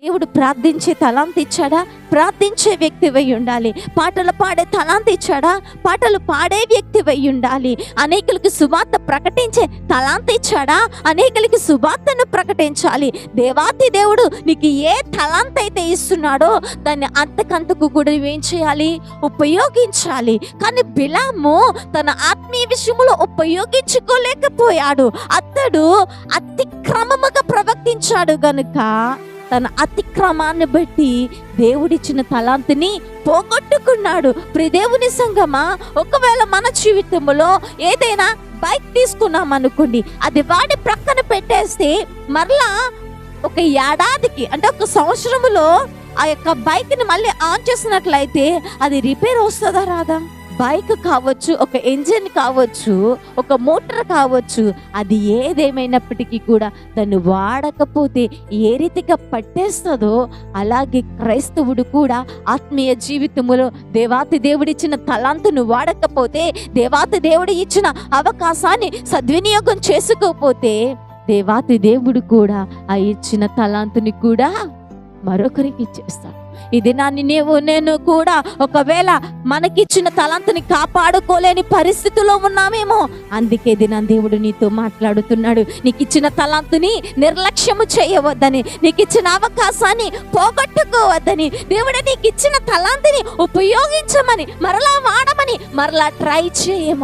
దేవుడు ప్రార్థించే తలాంత్ ఇచ్చాడా? ప్రార్థించే వ్యక్తివై ఉండాలి. పాటలు పాడే తలాంత్ ఇచ్చాడా? పాటలు పాడే వ్యక్తివై ఉండాలి. అనేకులకు సువార్త ప్రకటించే తలాంత్ ఇచ్చాడా? అనేకులకి సువార్తను ప్రకటించాలి. దేవాతి దేవుడు నీకు ఏ తలాంత్ అయితే ఇస్తున్నాడో దాన్ని అంతకంతకు కూడా నువ్వేం చేయాలి? ఉపయోగించాలి. కానీ బిలాము తన ఆత్మీయ విషయంలో ఉపయోగించుకోలేకపోయాడు. అతడు అతిక్రమముగా ప్రవర్తించాడు గనుక తన అతిక్రమాన్ని బట్టి దేవుడిచ్చిన తలాంతుని పోగొట్టుకున్నాడు. దేవుని సంగమా, ఒకవేళ మన జీవితంలో ఏదైనా బైక్ తీసుకున్నాం అనుకోండి, అది వాడి ప్రక్కన పెట్టేస్తే మరలా ఒక ఏడాదికి అంటే ఒక సంవత్సరములో ఆ యొక్క బైక్ని మళ్ళీ ఆన్ చేసినట్లయితే అది రిపేర్ వస్తుందా రాదా? బైక్ కావచ్చు, ఒక ఇంజిన్ కావచ్చు, ఒక మోటార్ కావచ్చు, అది ఏదేమైనప్పటికీ కూడా దాన్ని వాడకపోతే ఏ రీతిగా పట్టేస్తుందో అలాగే క్రైస్తవుడు కూడా ఆత్మీయ జీవితములో దేవాతి దేవుడిచ్చిన తలాంతును వాడకపోతే, దేవాతి దేవుడు ఇచ్చిన అవకాశాన్ని సద్వినియోగం చేసుకోకపోతే దేవాతి దేవుడు కూడా ఆ ఇచ్చిన తలాంతుని కూడా మరొకరికి ఇచ్చేస్తాడు. ఇది నేను కూడా ఒకవేళ మనకిచ్చిన తలాంతుని కాపాడుకోలేని పరిస్థితిలో ఉన్నామేమో. అందుకే దేవుడు నీతో మాట్లాడుతున్నాడు. నీకు ఇచ్చిన తలాంతుని నిర్లక్ష్యము చేయవద్దని, నీకు ఇచ్చిన అవకాశాన్ని పోగొట్టుకోవద్దని, దేవుడు నీకు ఇచ్చిన తలాంతుని ఉపయోగించమని, మరలా వాడమని, మరలా ట్రై చేయమని.